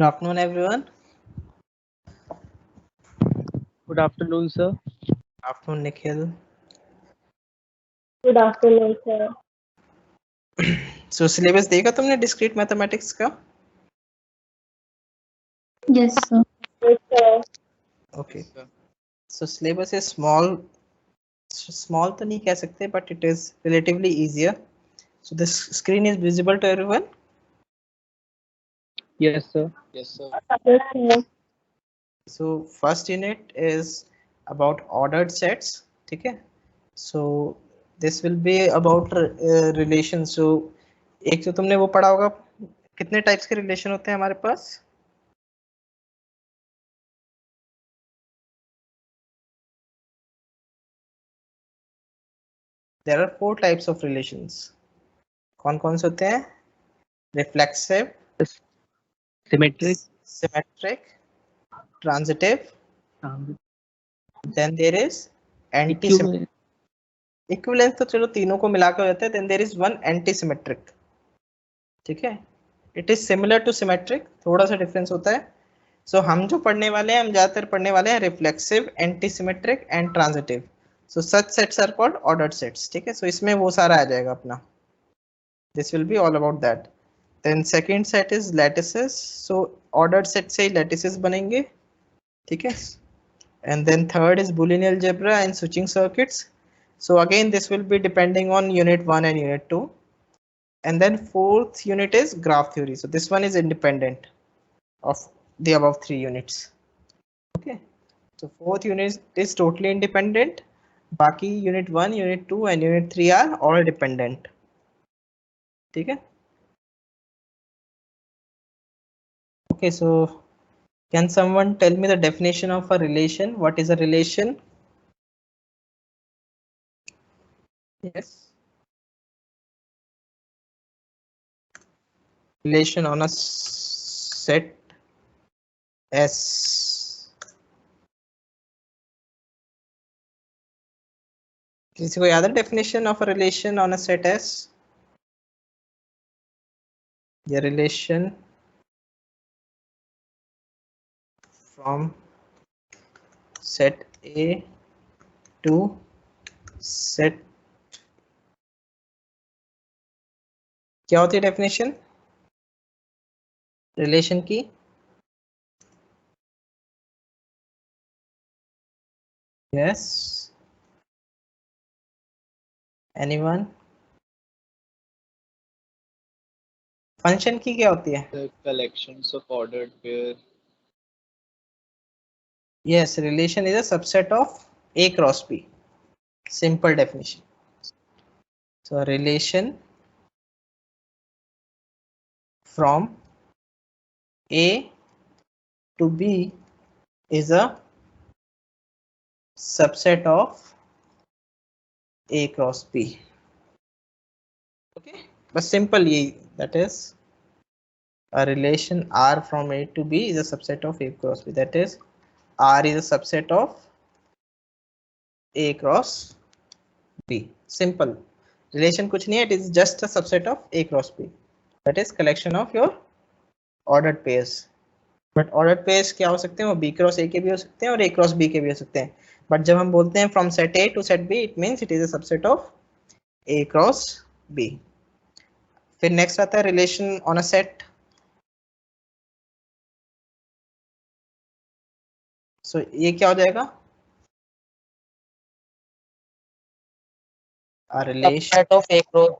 Good afternoon, everyone. Good afternoon, sir. Afternoon, Nikhil. Good afternoon sir. So syllabus देखा तुमने discrete mathematics का? Yes, sir. Okay. So syllabus is small. Small तो नहीं कह सकते, but it is relatively easier. So the screen is visible to everyone. Yes, sir. So first unit is about ordered sets. ठीक है? So this will be about relations. So एक तो तुमने वो पढ़ा होगा, कितने टाइप्स के रिलेशन होते हैं हमारे पास? There are 4 types of relations. कौन से होते हैं? Reflexive, Symmetric. symmetric, transitive, then there is anti-symmetric. Equivalence तो चलो तीनों को मिलाकर होता है. Then there is one anti-symmetric. ठीक है? It is similar to symmetric, थोड़ा सा डिफरेंस होता है. So हम जो पढ़ने वाले हैं, हम ज्यादातर पढ़ने वाले हैं reflexive, anti-symmetric and transitive. So such sets are called ordered sets. ठीक है? So इसमें वो सारा आ जाएगा अपना. This will be all about that. Then second set is lattices. So ordered set से lattices बनेंगे. ठीक है? And then third is Boolean algebra and switching circuits. So again this will be depending on unit 1 and unit 2. And then fourth unit is graph theory. So this one is independent of the above 3 units. Okay, so fourth unit is totally independent. Baki unit 1, unit 2 and unit 3 are all dependent. ठीक है? Okay, so can someone tell me the definition of a relation? What is a relation? Yes. Relation on a set S. किसी को याद है definition of a relation on a set S? The relation from set A to set, क्या होती है definition relation की? Yes, anyone? Function की क्या होती है? The collections of ordered pair. Yes, relation is a subset of A cross B. Simple definition. So a relation from A to B is a subset of A cross B. Okay, but simple ये, that is a relation R from A to B is a subset of A cross B. That is R is a subset of A cross B. Simple. Relation कुछ नहीं है, it is just a subset of A cross B. That is collection of your ordered pairs. But ordered pairs क्या हो सकते हैं? वो B cross A के भी हो सकते हैं और A cross B के भी हो सकते हैं. But जब हम बोलते हैं from set A to set B, it means it is a subset of A cross B. फिर next आता है relation on a set. So ये क्या हो जाएगा? A relation Subset of A cross.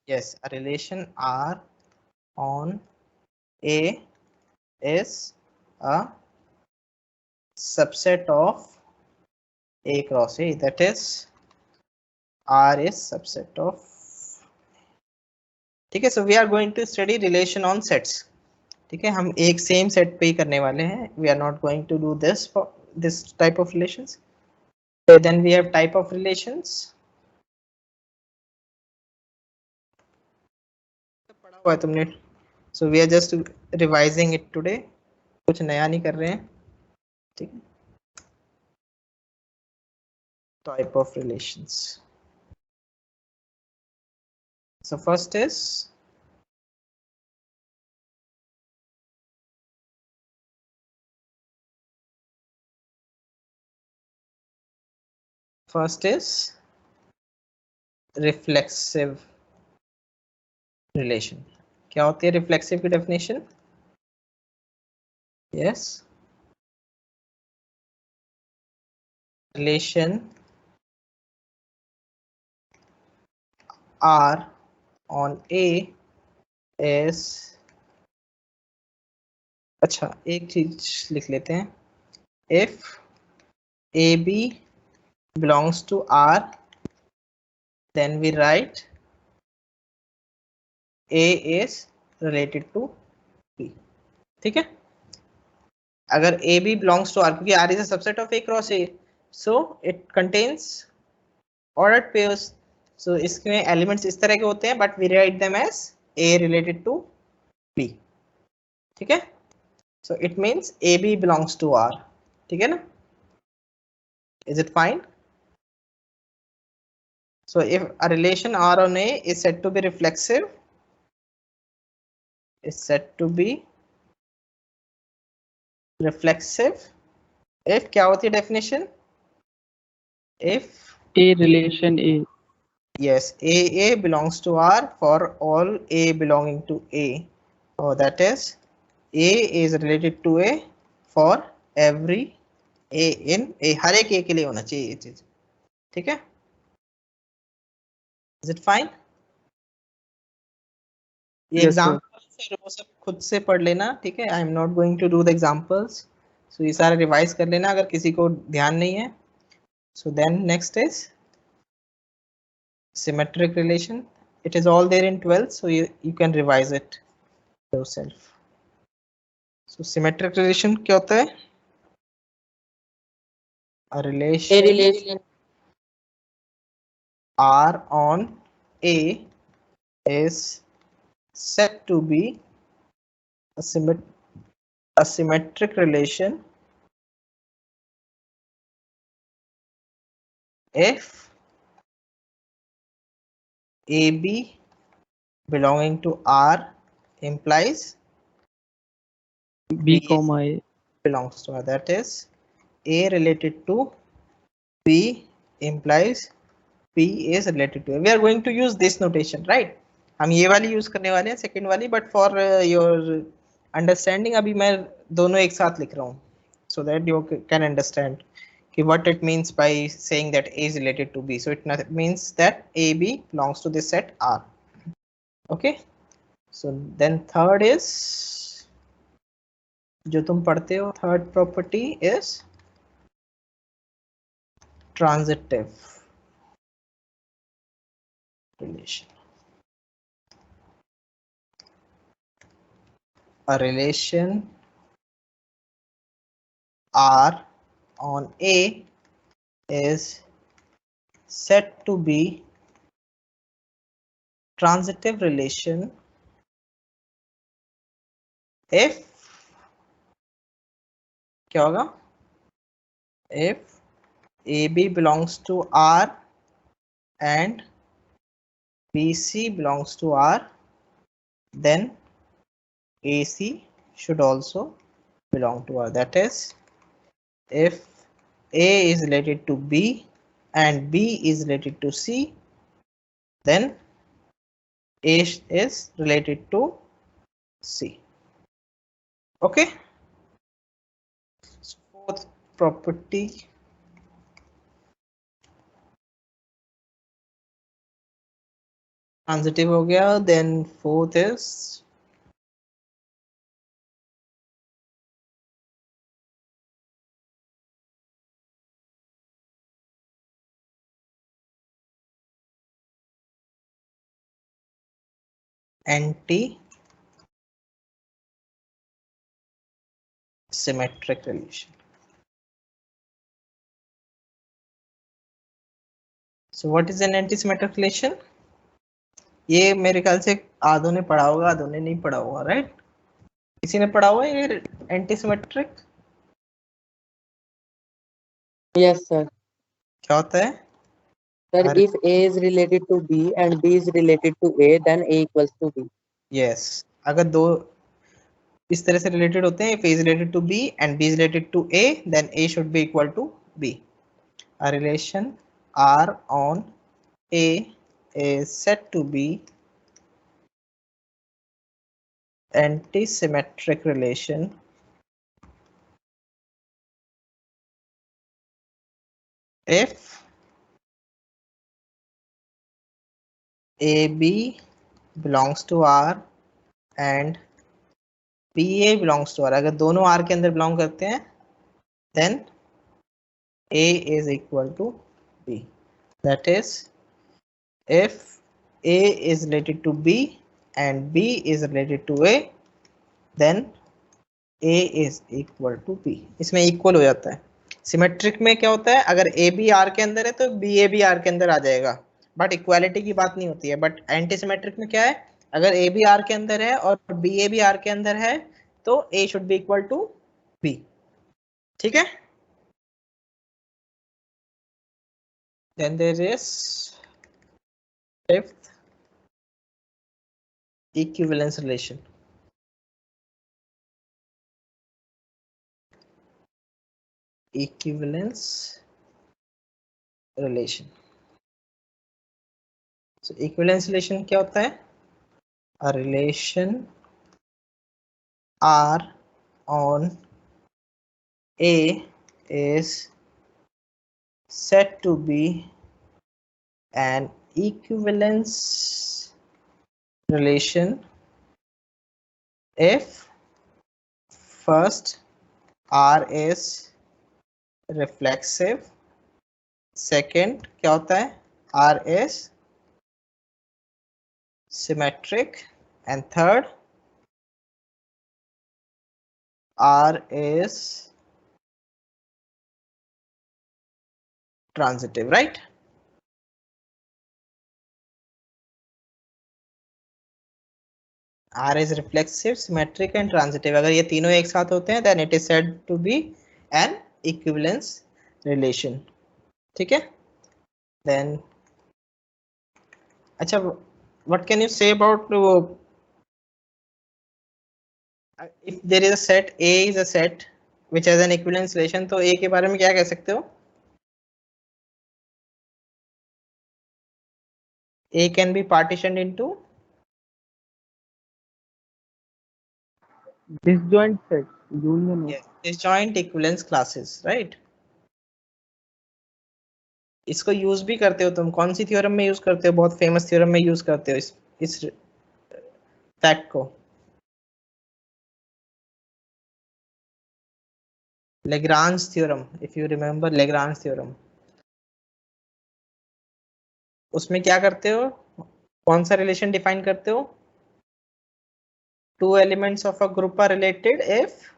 Yes, a relation R on A is a subset of A cross A. That is R is subset of. ठीक है, so we are going to study relation on sets. ठीक है, हम एक same set पे ही करने वाले हैं. We are not going to do this for this type of relations. So then we have type of relations. पढ़ा हुआ है तुमने. So we are just revising it today. कुछ नया नहीं कर रहे हैं. ठीक है. Type of relations. So first is first is reflexive relation. क्या होती है रिफ्लेक्सिव की definition? Yes, relation R on A is, अच्छा एक चीज लिख लेते हैं, if AB belongs to R then we write A is related to B. ठीक है, अगर AB belongs to R, क्योंकि R is a subset of A cross A, so it contains ordered pairs. So इसमें elements इस तरह के होते हैं, but we write them as A related to B. ठीक है, so it means AB belongs to R. ठीक है ना? Is it fine? So if a relation R on A is said to be reflexive, if क्या होती है definition? If A relation A. yes, A belongs to R for all A belonging to A. Oh, that is A is related to A for every A in A. हर एक A के लिए होना चाहिए ये चीज. ठीक है? Is it fine? ये एग्जाम्पल्स वो सब खुद से पढ़ लेना. ठीक है, I am not going to do the examples. So ये सारे रिवाइज कर लेना अगर किसी को ध्यान नहीं है. So then next is symmetric relation. It is all there in 12th, so you can revise it yourself. So symmetric relation क्या होता है? a relation R on A is said to be a symmetric relation if AB belonging to R implies B comma A belongs to R. That is A related to B implies P is related to A. We are going to use this notation, right? हम ये वाली use करने वाले हैं, second वाली, but for your understanding अभी मैं दोनों एक साथ लिख रहा हूँ, so that you can understand कि what it means by saying that A is related to B. So it means that AB belongs to this set R. Okay, so then third is, जो तुम पढ़ते हो, third property is transitive relation. A relation R on A is said to be transitive relation if क्या होगा? If AB belongs to R and BC belongs to R, then AC should also belong to R. That is, if A is related to B and B is related to C, then A is related to C. Okay. So fourth property, transitive हो गया. Then fourth is anti-symmetric relation. So what is an anti-symmetric relation? ये मेरे ख्याल से आधों ने पढ़ा होगा, आधों ने नहीं पढ़ा होगा, राइट? किसी ने पढ़ा हुआ है ये एंटीसिमेट्रिक? Yes, sir. क्या होता है? Sir, if A is related to B and B is related to A, then A equals to B. Yes, अगर दो इस तरह से रिलेटेड होते हैं, if A is related to B and B is related to A, then A should be equal to B. A relation R on A is said to be antisymmetric relation if AB belongs to R and BA belongs to R. अगर दोनों R के अंदर belong करते हैं then A is equal to B. That is, if A is related to B and B is related to A, then A is equal to B. इसमें equal हो जाता है. सिमेट्रिक में क्या होता है, अगर ए बी आर के अंदर है तो बी ए बी आर के अंदर आ जाएगा, बट इक्वालिटी की बात नहीं होती है. बट एंटी सिमेट्रिक में क्या है, अगर ए बी आर के अंदर है और बी ए बी आर के अंदर है तो A should be equal to B. ठीक है. Then there is fifth equivalence relation. Equivalence relation. So equivalence relation क्या होता है? A relation R on A is said to be an equivalence relation if first R is reflexive, second क्या होता है, R is symmetric, and third R is transitive, right? R is reflexive, symmetric and transitive. अगर ये तीनों एक साथ होते हैं then it is said to be an equivalence relation. ठीक है. Then अच्छा, what can you say about if there is a set, A is a set which has an equivalence relation, तो A के बारे में क्या कह सकते हो? A can be partitioned into disjoint sets, union of. yes, disjoint equivalence classes, right? इसको use भी करते हो तुम, कौन सी थ्योरम में यूज करते हो, बहुत फेमस थ्योरम में यूज करते हो इस फैक्ट को. Lagrange theorem, if you remember Lagrange theorem. उसमें क्या करते हो, कौन सा रिलेशन डिफाइन करते हो? Two elements of a group are related if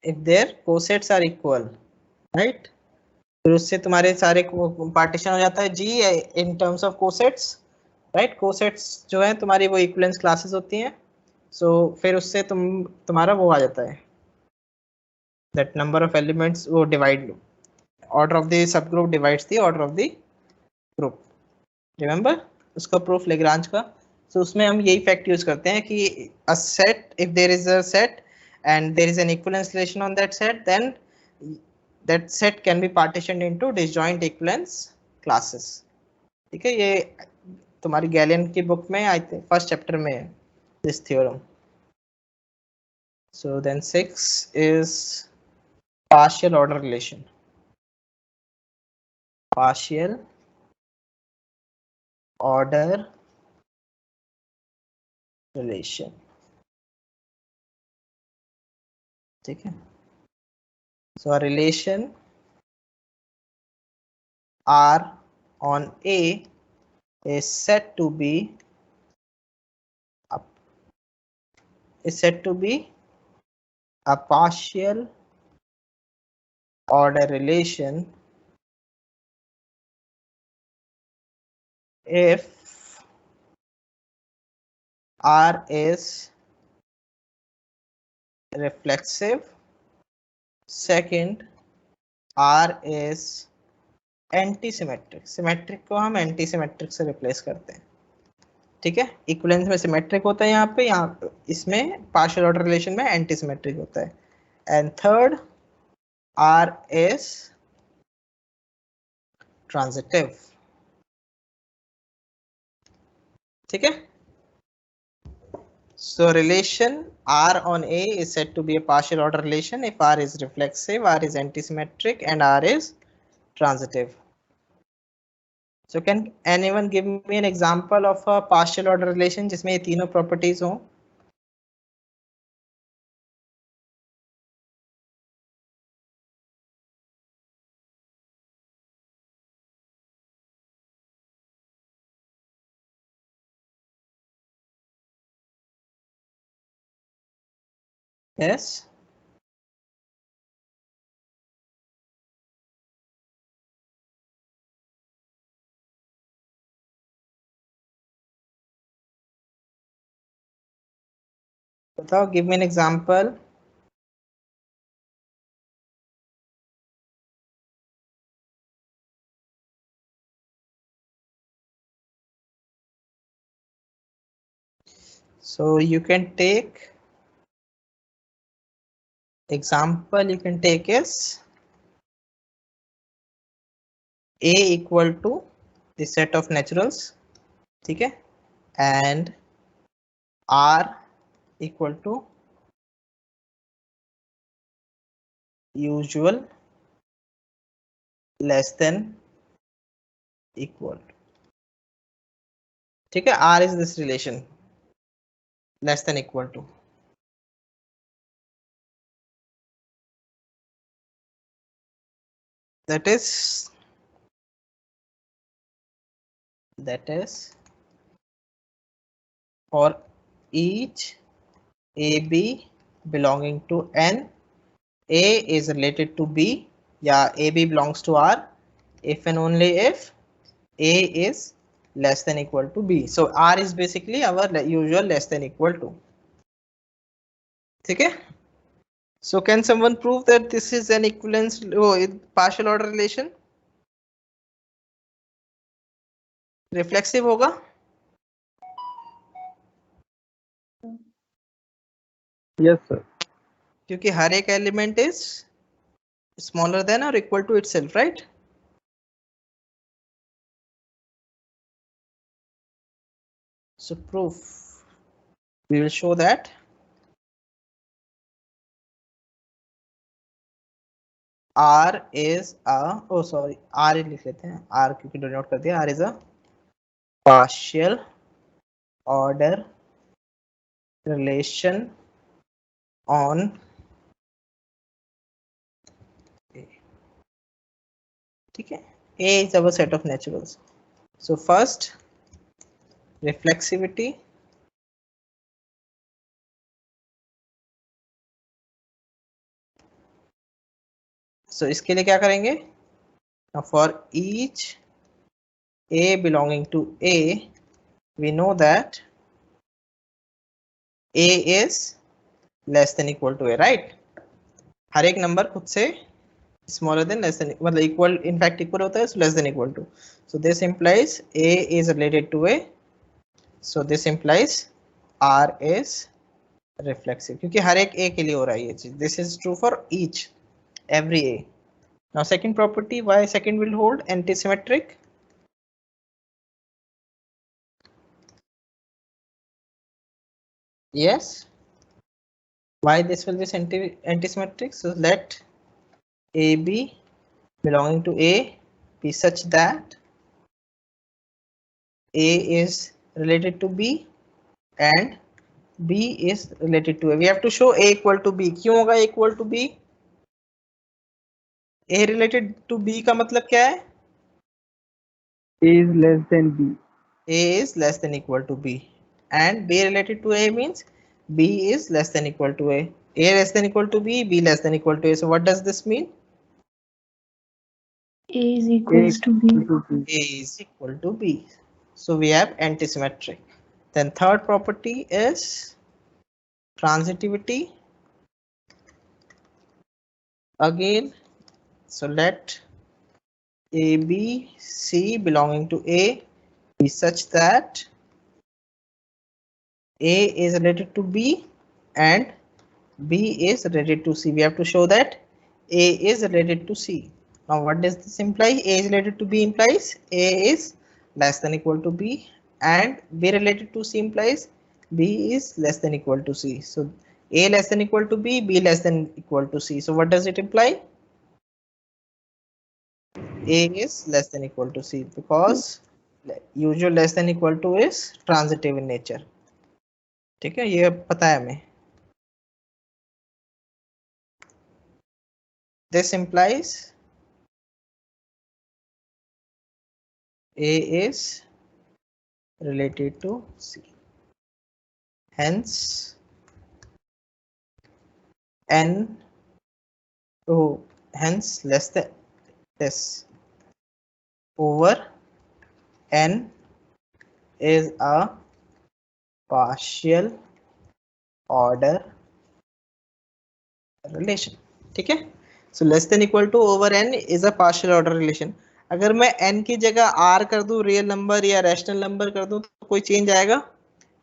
their cosets are equal, right? फिर उससे तुम्हारे सारे पार्टीशन हो जाता है G in terms of cosets, right? cosets जो है तुम्हारी वो इक्विवेलेंस क्लासेस होती हैं. सो फिर उससे तुम्हारा वो आ जाता है, that number of elements वो divide, order of the subgroup divides the order of the group. Remember उसका प्रूफ लेग्रांज का. So उसमें हम यही फैक्ट यूज करते हैं कि a set, if there is a set and there is an equivalence relation on that set, then that set can be partitioned into disjoint equivalence classes. ठीक है. ये तुम्हारी गैलियन की बुक में आई थिंक फर्स्ट चैप्टर में है this theorem. So then 6 is partial order relation. Partial order relation. ठीक है. So a relation R on A is said to be a partial order relation if R is reflexive, second R is anti symmetric, symmetric को हम anti symmetric से replace करते हैं, ठीक है। Equivalence में सिमेट्रिक होता है यहाँ पे इसमें पार्शियल ऑर्डर रिलेशन में एंटी सिमेट्रिक होता है। And third, R is transitive, ठीक है। So relation R on A is said to be a partial order relation if R is reflexive, R is antisymmetric, and R is transitive. So can anyone give me an example of a partial order relation जिसमें ये तीनों properties हों? Yes. बताओ, give me an example. So you can take example, you can take is A equal to the set of naturals, ठीक है, and R equal to usual less than equal, ठीक है। R is this relation less than equal to, that is for each AB belonging to N, A is related to B, yeah, AB belongs to R if and only if A is less than equal to B. So R is basically our usual less than equal to, ठीक है। So can someone prove that this is an equivalence partial order relation? Reflexive होगा? Yes, sir. क्योंकि हर एक element is smaller than और equal to itself, right? So proof, we will show that R is a, oh sorry, R ही लिख लेते हैं, R क्योंकि denote कर दिया, R is a partial order relation on A, ठीक है। A is our set of naturals. So first, reflexivity, so इसके लिए क्या करेंगे? Now for each A belonging to A, we know that A is less than equal to A, right? हर एक number खुद से smaller than less than मतलब equal, in fact equal होता है, so less than equal to. So this implies A is related to A. So this implies R is reflexive क्योंकि हर एक A के लिए हो रहा है ये चीज. This is true for each, every A. Now second property, why second will hold? Antisymmetric. Yes. Why this will be antisymmetric? So let AB belonging to A be such that A is related to B and B is related to A. We have to show A equal to B. क्यों होगा A equal to B? A related to B का मतलब क्या है? A is less than B. A is less than equal to B, and B related to A means B is less than equal to A. A less than equal to B, B less than equal to A. So what does this mean? A is equals to B. A is equal to B. So we have antisymmetric. Then third property is transitivity. Again, so let A, B, C belonging to A is such that A is related to B and B is related to C. We have to show that A is related to C. Now what does this imply? A is related to B implies A is less than equal to B, and B related to C implies B is less than equal to C. So A less than equal to B, B less than equal to C. So what does it imply? A is less than equal to C because usual less than equal to is transitive in nature. ठीक है, ये पता है हमें. This implies A is related to C. Hence, N, oh, hence less than this over N is a partial order relation. ठीक है, so less than equal to over N is a partial order relation. अगर मैं N की जगह R कर दूं, real number या rational number कर दूं, तो कोई चेंज आएगा?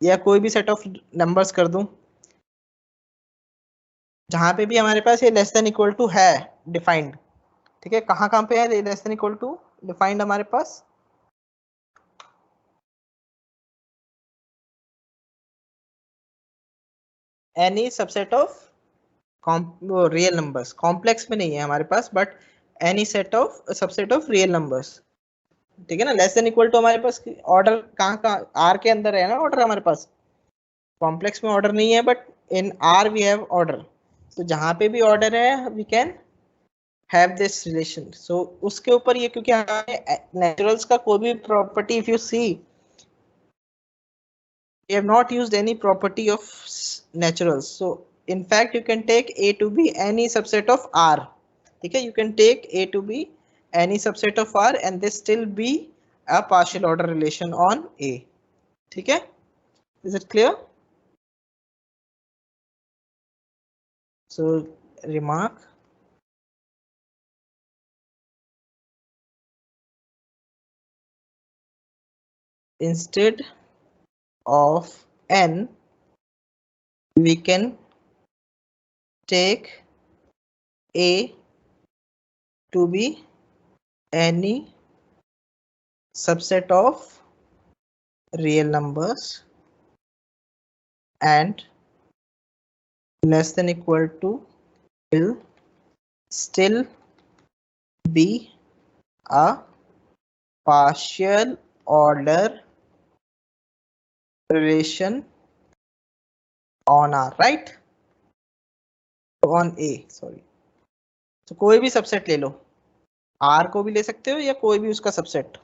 या कोई भी सेट ऑफ नंबर्स कर दूं जहां पे भी हमारे पास ये लेस देन इक्वल टू है डिफाइंड. ठीक है, कहां कहां पे है less than equal to defined हमारे पास? Any subset of real numbers. Complex में नहीं है हमारे पास, but any set of subset of real numbers. ठीक है ना, लेस देन इक्वल टू हमारे पास ऑर्डर कहाँ कहाँ आर के अंदर है ना, ऑर्डर हमारे पास. कॉम्प्लेक्स में ऑर्डर नहीं है, but in R we have order. तो जहां पे भी ऑर्डर है we can have this relation. So उसके ऊपर ये, क्योंकि हमें नेचुरल्स का कोई भी property, if you see we have not used any property of naturals, so in fact you can take A to be any subset of R. ठीक है, you can take A to be any subset of R and this still be a partial order relation on A. ठीक है, is it clear? So remark, instead of N we can take A to be any subset of real numbers and less than equal to will still be a partial order relation on R, right? On A, sorry. तो कोई भी subset ले लो, R को भी ले सकते हो या कोई भी उसका सबसेट,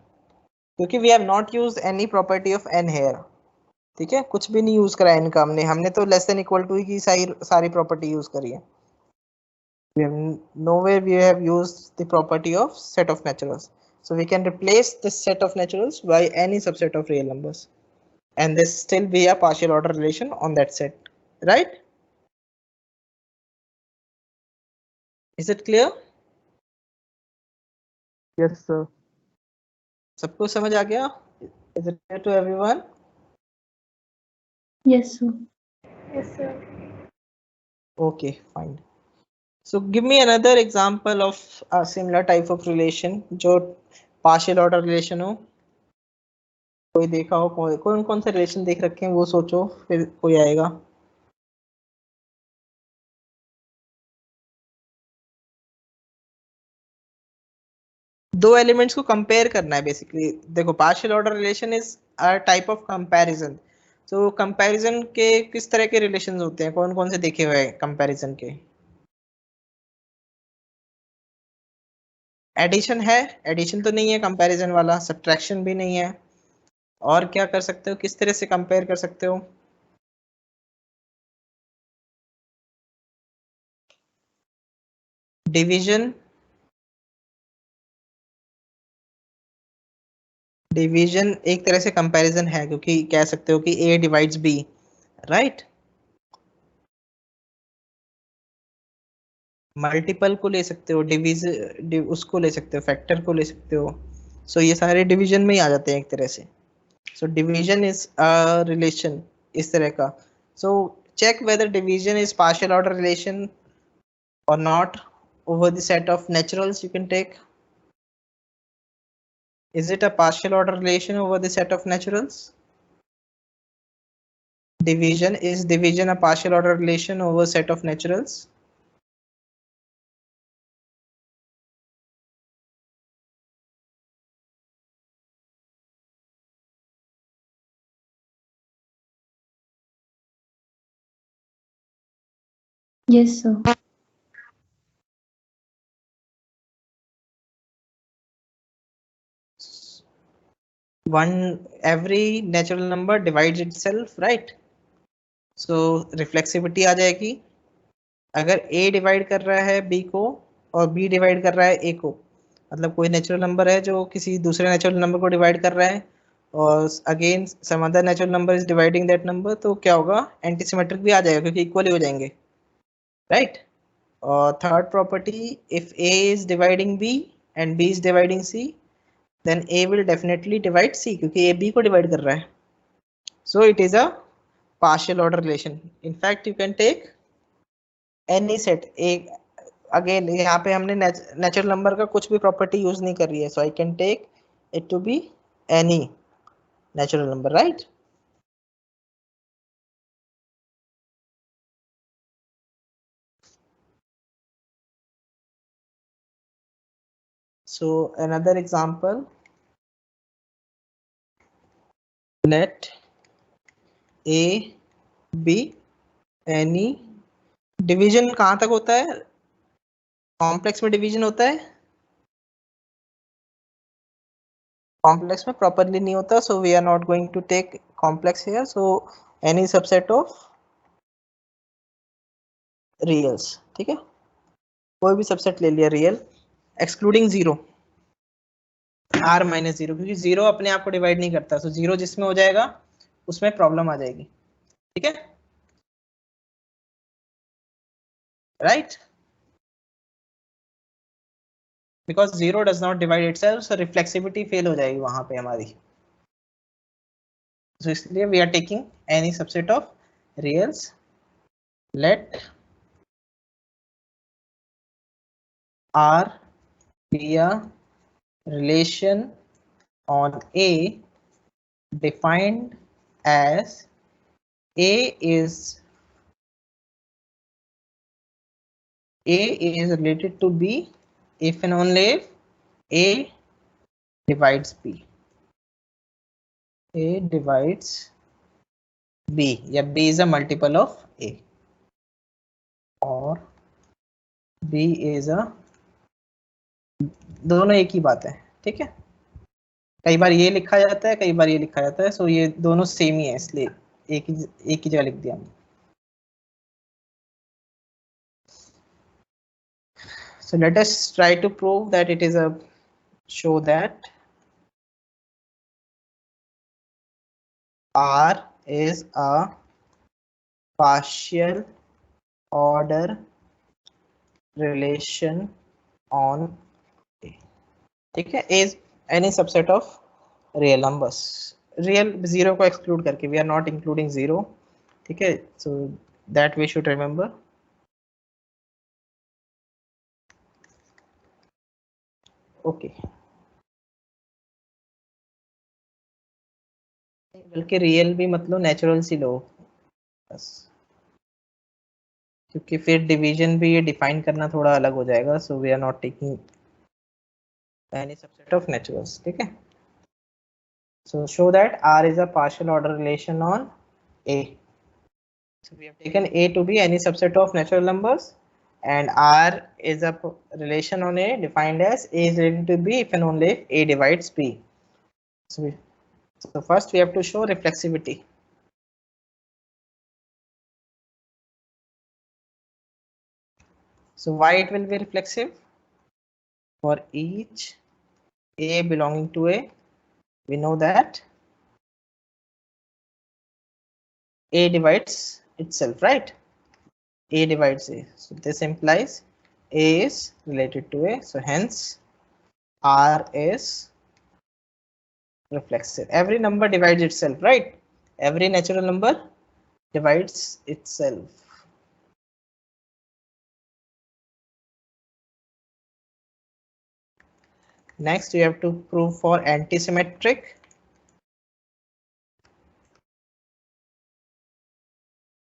क्योंकि we have not used any property of N here. ठीक है, कुछ भी नहीं यूज करा N का हमने तो लेस देन इक्वल टू की सारी प्रॉपर्टी यूज करी है. We have nowhere we have used the property of set of naturals, so we can replace this set of naturals by any subset of real numbers and this still be a partial order relation on that set, right? Is it clear? Yes, sir. सबको समझ आ गया? Is it clear to everyone? Yes, sir. Yes, sir. Okay, fine. So give me another example of a similar type of relation जो partial order relation हो. कोई देखा हो, कौन कौन से रिलेशन देख रखे हैं वो सोचो, फिर कोई आएगा. दो एलिमेंट्स को कंपेयर करना है बेसिकली. देखो, partial order relation is a type of comparison. तो कंपैरिजन के किस तरह के रिलेशंस होते हैं, कौन कौन से देखे हुए हैं कंपैरिजन के? एडिशन है? एडिशन तो नहीं है कंपैरिजन वाला. सब्ट्रैक्शन भी नहीं है. और क्या कर सकते हो, किस तरह से कंपेयर कर सकते हो? डिवीजन. डिवीजन एक तरह से कंपैरिजन है, क्योंकि कह सकते हो कि A divides B, right? Multiple को ले सकते हो, उसको ले सकते हो, फैक्टर को ले सकते हो। सो ये सारे डिवीजन में ही आ जाते हैं एक तरह से। So division is a relation इस तरह का। सो check whether division is partial order relation or not over the set of naturals you can take. Is it a partial order relation over the set of naturals? Is division a partial order relation over set of naturals? Yes, sir. Every natural number divides itself, right? So reflexivity आ जाएगी। अगर a divide कर रहा है b को और b divide कर रहा है a को, मतलब कोई नेचुरल नंबर है जो किसी दूसरे नेचुरल नंबर को डिवाइड कर रहा है और again some other natural number is dividing that number, तो क्या होगा, एंटीसिमेट्रिक भी आ जाएगा क्योंकि इक्वल ही हो जाएंगे, राइट। और third property, if a is dividing b and b is dividing c, then a will definitely divide c क्योंकि a b को डिवाइड कर रहा है। So it is a partial order relation. In fact, you can take any set. एक again यहाँ पे हमने natural number का कुछ भी प्रॉपर्टी यूज नहीं कर रही है, so I can take it to be any natural number, right. So another example, let a be any, division कहाँ तक होता है, कॉम्प्लेक्स में डिवीजन होता है, कॉम्प्लेक्स में प्रॉपरली नहीं होता, so we are not going to take complex here. So any subset of reals, ठीक है, कोई भी सबसेट ले लिया real, excluding zero, r minus zero, क्योंकि जीरो अपने आप को डिवाइड नहीं करता, सो जीरो जिसमें हो जाएगा उसमें प्रॉब्लम आ जाएगी, ठीक है, right, because zero does not divide itself, so reflexivity fail हो जाएगी वहां पे हमारी। so इसलिए we are taking any subset of reals, let r be a relation on a defined as a is related to b if and only if a divides b, a divides b या b is a multiple of a और b is a, दोनों एक ही बात है, ठीक है, कई बार ये लिखा जाता है, कई बार ये लिखा जाता है, सो ये दोनों सेम ही है, इसलिए एक ही जगह लिख दिया हमने। So let us try to prove that it is a, show that R is a partial order relation on A, ठीक है, is any subset of real numbers, real zero को exclude करके, we are not including zero, ठीक है, so that we should remember. Okay, बल्कि real भी मतलब natural सी लो बस, क्योंकि फिर डिवीजन भी ये डिफाइन करना थोड़ा अलग हो जाएगा, so we are not taking any subset of naturals, ठीक है। So show that R is a partial order relation on A. So we have taken A to be any subset of natural numbers, and R is a relation on A defined as A is related to B if and only if A divides B. So first we have to show reflexivity. So why it will be reflexive? For each A belonging to A, we know that A divides itself, right? A divides A. So this implies A is related to A, so hence R is reflexive. Every number divides itself, right? Every natural number divides itself. Next, you have to prove for antisymmetric.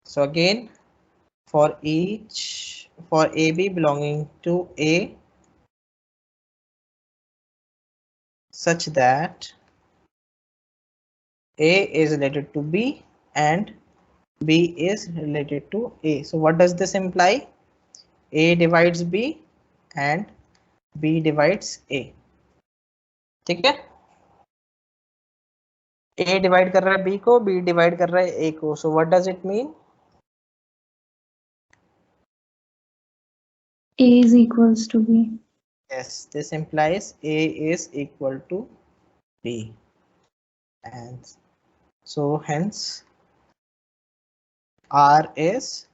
So again, for AB belonging to A, such that A is related to B and B is related to A. So what does this imply? A divides B and B divides A. ठीक है? A divide कर रहा है B को, B divide कर रहा है A को. So what does it mean? A is equals to B. Yes, this implies A is equal to B. And so hence R is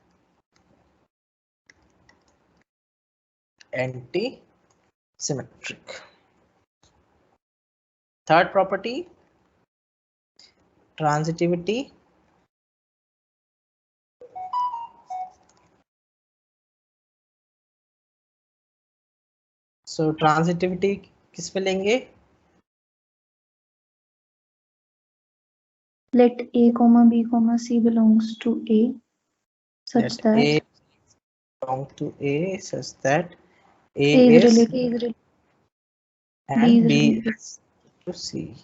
anti-symmetric. Third property, transitivity. So transitivity किस पे लेंगे? Let A, B, C belongs to A such Let that A belong to A such that A is is related and B B is related. is to C.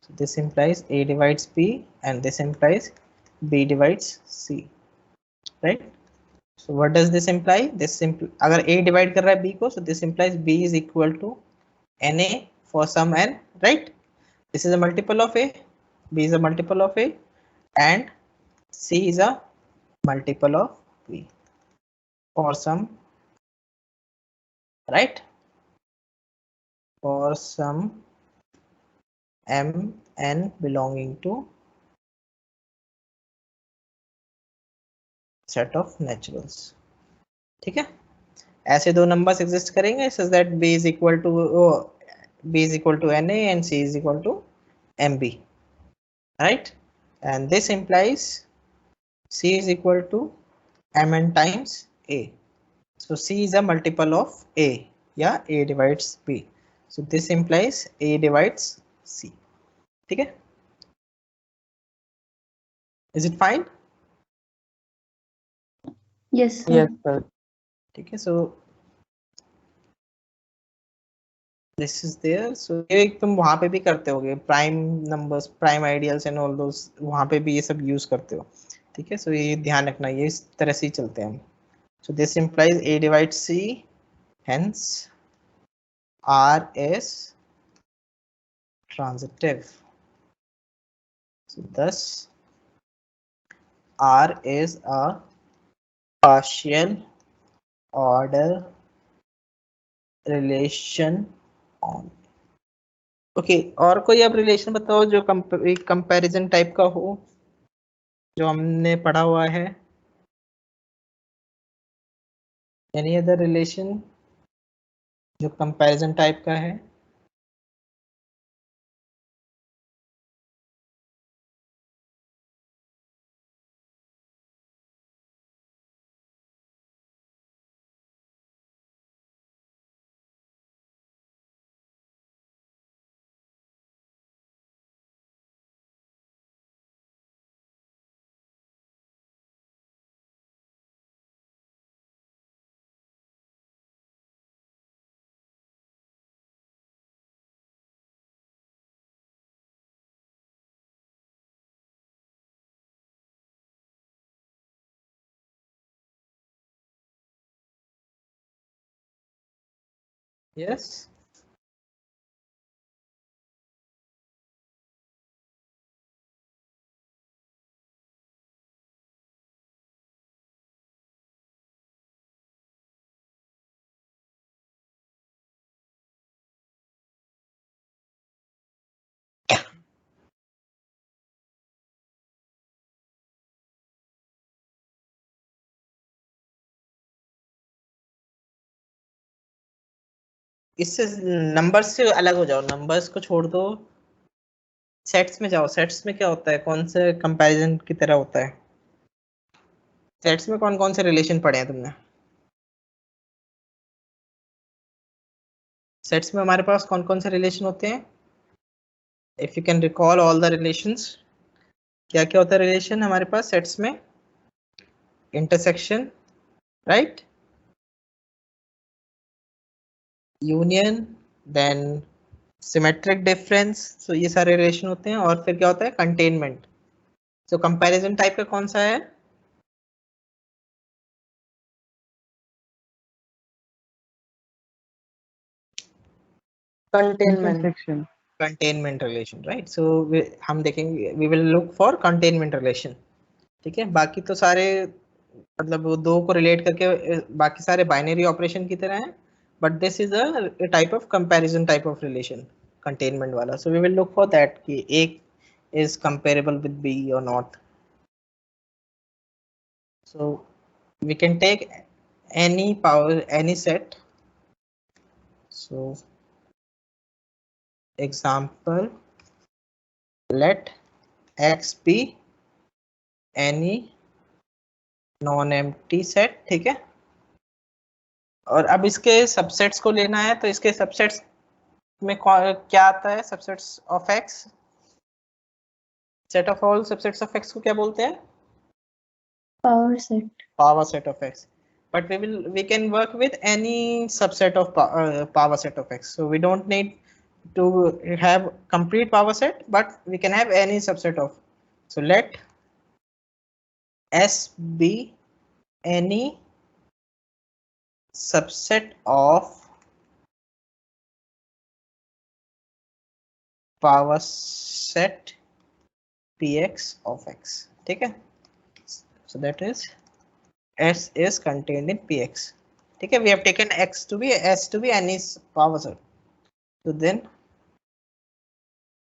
So this implies A divides B and this implies B divides C, right? So what does this imply? This अगर A divide कर रहा है B को, so this implies B is equal to NA for some N, right? This is a multiple of A, B is a multiple of A, and C is a multiple of B for some, right? For some M N belonging to set of naturals. ठीक है? ऐसे दो numbers exist करेंगे such that B is equal to NA and C is equal to MB, right? And this implies C is equal to Mn times A. So C is a multiple of A. Yeah, A divides B. So this implies A divides C. ठीक है? Is it fine? Yes, sir. Yes, sir. ठीक है, so this is there. So ये तुम वहां पे भी करते होगे, prime numbers, prime ideals and all those, वहां पे भी ये सब यूज करते हो. ठीक है, सो ये ध्यान रखना, ये इस तरह से ही चलते हैं हम. So this implies A divides C, hence R is transitive. So thus R is a partial order relation on. Okay, और कोई अब रिलेशन बताओ जो एक कंपैरिजन टाइप का हो, जो हमने पढ़ा हुआ है. एनी अदर रिलेशन जो कंपैरिजन टाइप का है? Yes. इससे नंबर्स से अलग हो जाओ, नंबर्स को छोड़ दो, सेट्स में जाओ। सेट्स में क्या होता है, कौन से कंपैरिजन की तरह होता है? सेट्स में कौन कौन से रिलेशन पढ़े हैं तुमने? सेट्स में हमारे पास कौन कौन से रिलेशन होते हैं? If you can recall all the relations, क्या क्या होता है रिलेशन हमारे पास सेट्स में? Intersection, right, union, then symmetric difference, so ये सारे रिलेशन होते हैं। और फिर क्या होता है? कंटेनमेंट। सो कंपैरिजन टाइप का कौन सा है? containment. intersection, containment relation, right. So हम देखेंगे, we will look for containment relation, ठीक है। बाकी तो सारे मतलब वो दो को रिलेट करके बाकी सारे बाइनरी ऑपरेशन की तरह हैं, but this is a type of comparison type of relation, containment वाला। So we will look for that कि एक is comparable with B or not. So we can take any power, any set. So example, let X be any non-empty set, ठीक है। और अब इसके subsets को लेना है, तो इसके सबसेट्स में क्या आता है? Subsets of X, set of all subsets of X को क्या बोलते हैं? Power set. Power set of X. But we can work with any subset of power set of X. So we don't need to have complete power set, but we can have any subset of. So let S be any subset of power set Px of X, ठीक है। So that is S is contained in Px, ठीक है। We have taken X to be S to be any power set. So then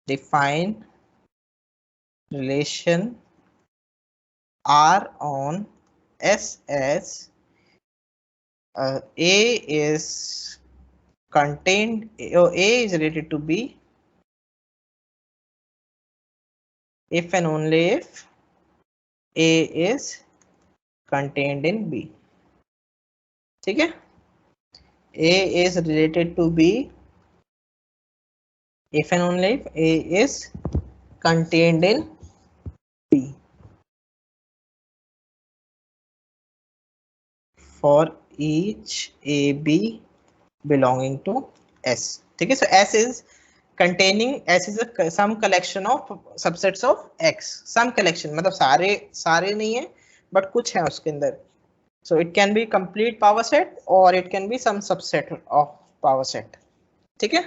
define relation R on S as A is contained, or A is related to B if and only if A is contained in B, ठीक है। A is related to B if and only if A is contained in B. For each AB belonging to S, ठीक है। So S is containing, S is a some collection of subsets of X, some collection मतलब सारे नहीं है, but कुछ है उसके अंदर। So it can be complete power set or it can be some subset of power set, ठीक है।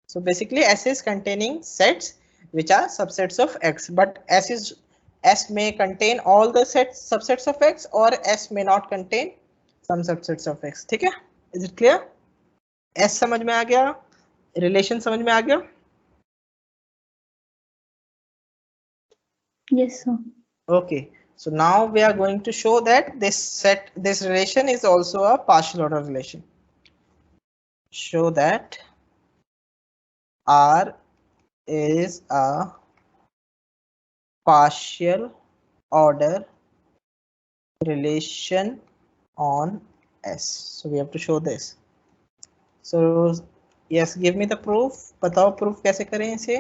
So basically S is containing sets which are subsets of X, but S may contain all the subsets of X, or S may not contain some subsets of X, ठीक है। Is it clear? S समझ में आ गया, relation समझ में आ गया? Yes, sir. Okay, so now we are going to show that this relation is also a partial order relation. Show that R is a partial order relation on S. So we have to show this. So yes, give me the proof. बताओ proof कैसे करें इसे?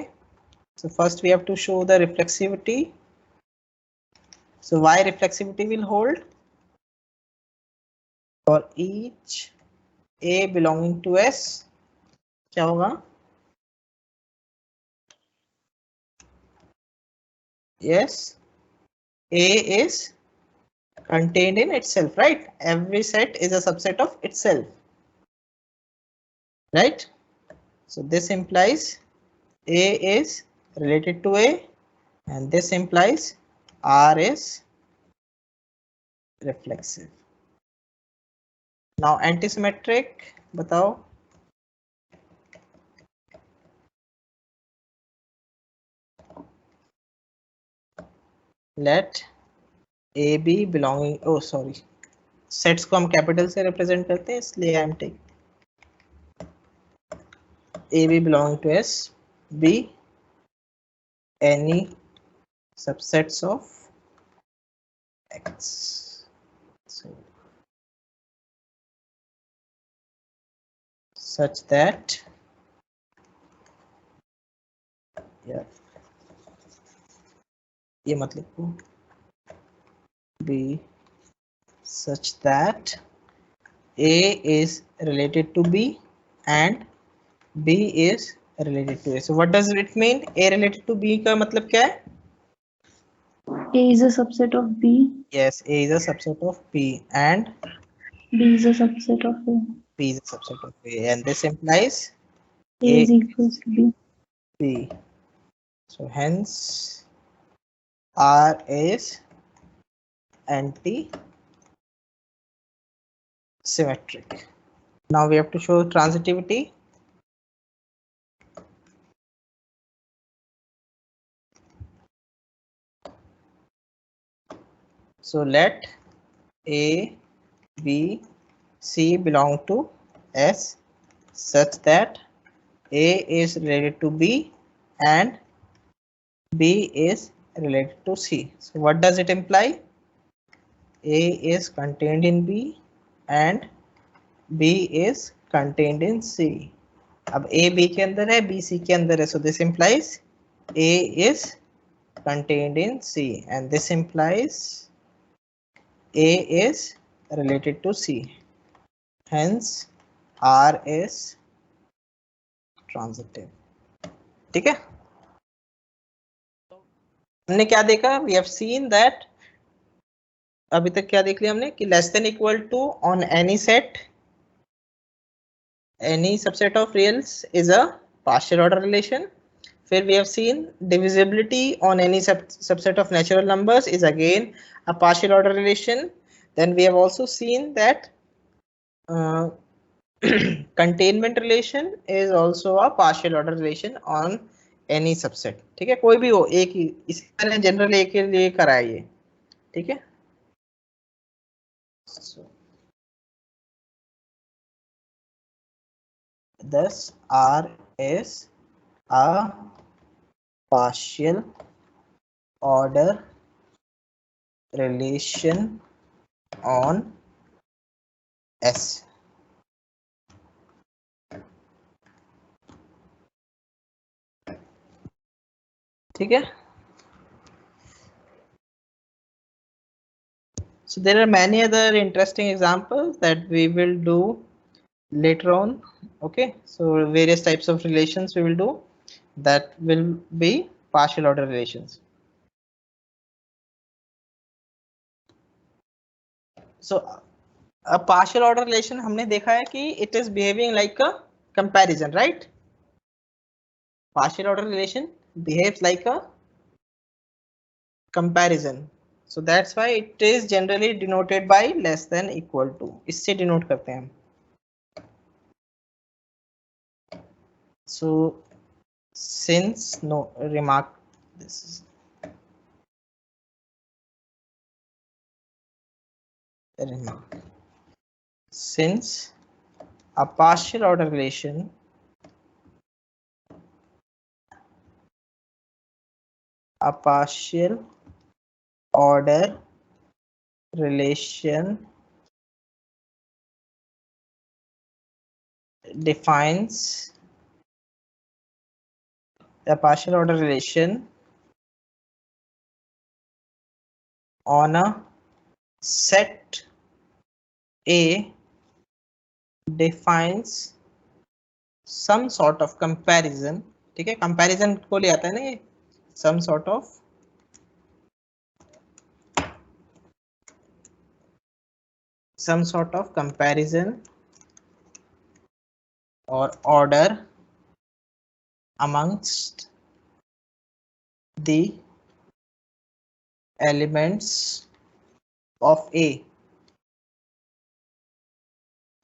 So first we have to show the reflexivity. So why reflexivity will hold? For each A belonging to S, क्या होगा? Yes, A is contained in itself, right? Every set is a subset of itself, right? So this implies A is related to A, and this implies R is reflexive. Now antisymmetric, बताओ। Let A be belonging, oh sorry, sets को हम capital से represent करते हैं, इसलिए I am take AB belong to S, B any subsets of X. So such that ये मत लिखो, B such that A is related to B and B is related to A. So what does it mean? A related to B का मतलब क्या है? A is a subset of B. Yes, A is a subset of B and B is a subset of A. B is a subset of A, and this implies A is equals to B. B. So hence R is anti-symmetric. Now we have to show transitivity. So let A, B, C belong to S such that A is related to B and B is related to C. So what does it imply? A is contained in B and B is contained in C. अब A B के अंदर है, B C के अंदर है, so this implies A is contained in C and this implies A is related to C. Hence R is transitive. ठीक है? हमने क्या देखा? We have seen that अभी तक क्या देख लिया हमने कि less than equal to on any set, any subset of reals is a partial order relation. फिर we have seen divisibility on any subset of natural numbers is again a partial order relation. Then we have also seen that containment relation is also a partial order relation on any subset. ठीक है, कोई भी हो, एक ही, इसी तरह general एक के लिए कराइए. ठीक है. So, thus R is a partial order relation on S. ठीक है. So there are many other interesting examples that we will do later on. Okay, so various types of relations we will do that will be partial order relations. So a partial order relation हमने देखा है कि it is behaving like a comparison, right? Partial order relation behaves like a comparison. So that's why it is generally denoted by less than equal to. इससे denote करते हैं हम. So since no remark this is a remark. Since a partial order relation defines a partial order relation on a set A defines some sort of comparison. ठीक है, comparison को ले आता है ना ये, some sort of comparison or order amongst the elements of A,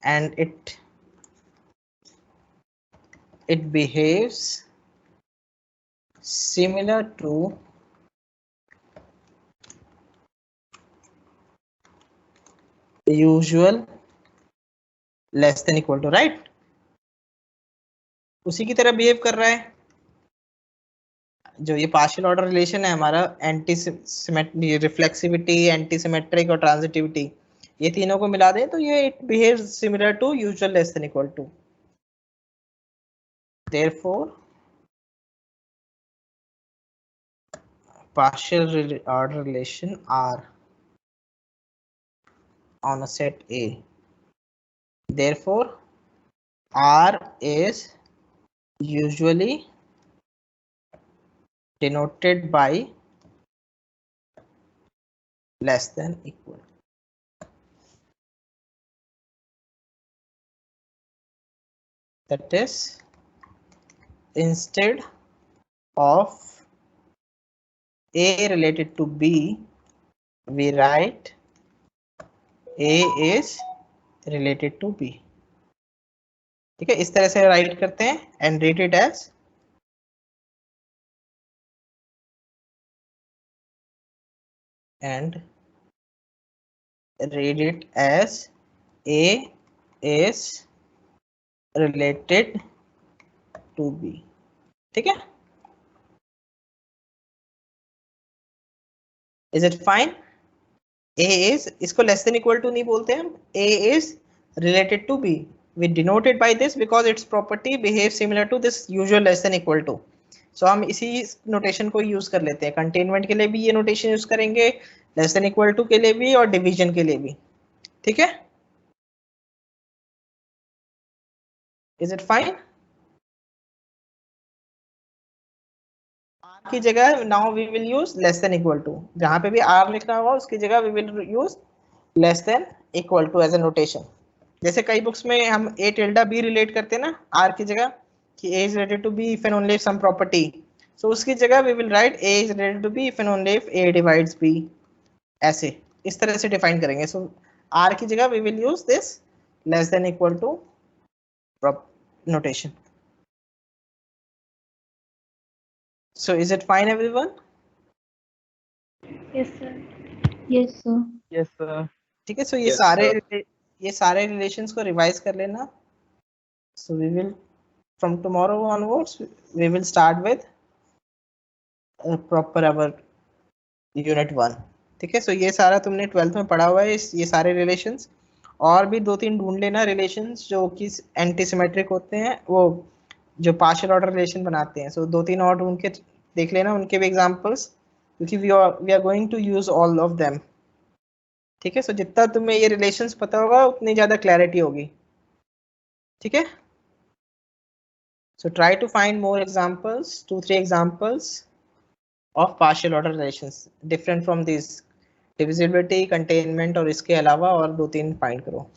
and it behaves similar to the usual less than equal to, right? उसी की तरह बिहेव कर रहा है। जो ये पार्शियल ऑर्डर रिलेशन है हमारा, एंटी रिफ्लेक्सिविटी, एंटी सिमेट्रिक और ट्रांजिटिविटी, ये तीनों को मिला दें तो ये it behaves similar to usual less than equal to. Therefore partial order relation R on a set A. Therefore, R is usually denoted by less than equal. That is, instead of A related to B, we write A is related to B. ठीक है, इस तरह से right करते हैं and read it as A is related to B. ठीक है, is it fine? A is, इसको less than equal to नहीं बोलते हम, A is related to B. We denote it by this because its property behaves similar to this usual less than equal to. So हम इसी notation को use कर लेते हैं, कंटेनमेंट के लिए भी ये नोटेशन यूज करेंगे, लेस देन इक्वल टू के लिए भी और डिवीजन के लिए भी। ठीक है, इज इट फाइन? की जगह now we will use less than equal to, जहां पे भी आर लिखना होगा उसकी जगह we will use less than equal to as a notation. जैसे कई बुक्स में हम ए टिल्डा बी रिलेट करते हैं ना आर की जगह, कि A is related to B if and only if some property, so उसकी जगह we will write A is related to B if and only if A divides B, ऐसे इस तरह से डिफाइन करेंगे। सो आर की जगह we will use this less than equal to notation. So is it fine everyone? Yes, sir. Yes, sir. Yes, sir. ठीक है, so Yes, ये सारे रिलेशंस को रिवाइज कर लेना। So we will from tomorrow onwards we will start with proper our unit 1। ठीक है, so ये सारा तुमने 12th में पढ़ा हुआ है, ये सारे रिलेशंस, और भी 2-3 ढूंढ लेना रिलेशंस जो कि एंटी सिमेट्रिक होते हैं, वो जो पार्शियल ऑर्डर रिलेशन बनाते हैं। सो 2-3 और ढूंढ के देख लेना, उनके भी एग्जांपल्स, क्योंकि we are going to use all of them. ठीक है, सो जितना तुम्हें ये रिलेशंस पता होगा उतनी ज्यादा क्लैरिटी होगी। ठीक है, so try to find more examples, 2-3 examples of partial order relations different from this divisibility, containment और इसके अलावा, और 2-3 फाइंड करो।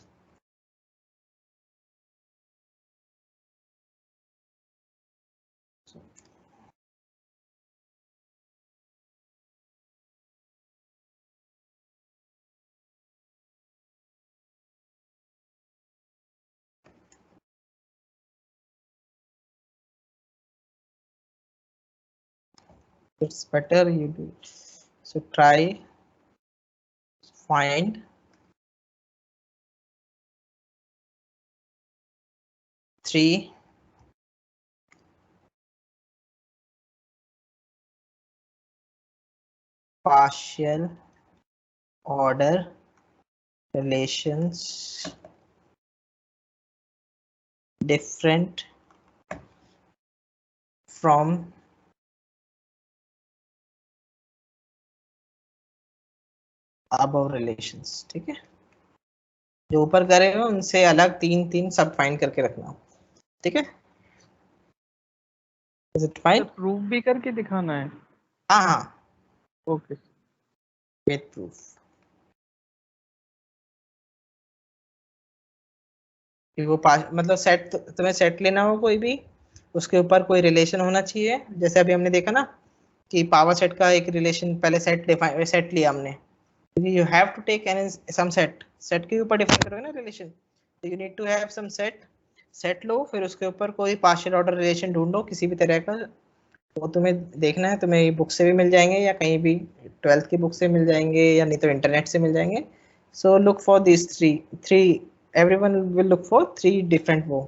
It's better you do it. So try find 3 partial order relations different from above relations। ठीक है, जो ऊपर करे हो उनसे अलग 3-3 सब फाइंड करके रखना। ठीक है, इज इट फाइन? प्रूफ भी करके दिखाना है? हाँ हाँ, ओके, विद प्रूफ। वो मतलब सेट, तुम्हें सेट लेना हो कोई भी, उसके ऊपर कोई रिलेशन होना चाहिए। जैसे अभी हमने देखा ना कि पावर सेट का एक रिलेशन पहले सेट लिया हमने, you have to take an some set के ऊपर डिफाइन करोगे ना रिलेशन, तो you need to have some set लो, फिर उसके ऊपर कोई पार्शियल ऑर्डर रिलेशन ढूंढो किसी भी तरह का। वो तुम्हें देखना है, तुम्हें बुक से भी मिल जाएंगे या कहीं भी 12th की बुक से मिल जाएंगे, या नहीं तो इंटरनेट से मिल जाएंगे। So look for this three everyone will look for 3 different वो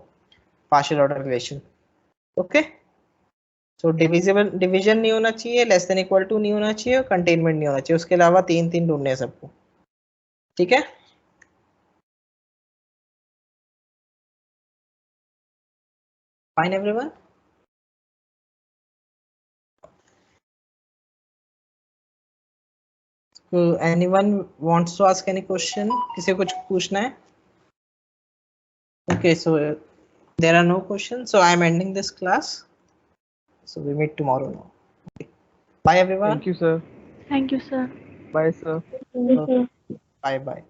partial order relation। Okay, so division नहीं होना चाहिए, लेस देन इक्वल टू नहीं होना चाहिए, कंटेनमेंट नहीं होना चाहिए, उसके अलावा तीन ढूंढने हैं सबको, ठीक है। Fine everyone. Anyone wants to ask any question? किसी को कुछ पूछना है? Okay, so there are no questions, so I am ending this class, so we meet tomorrow now. Bye everyone. Thank you, sir. Thank you, sir. Bye, sir. Thank you, sir. Bye bye.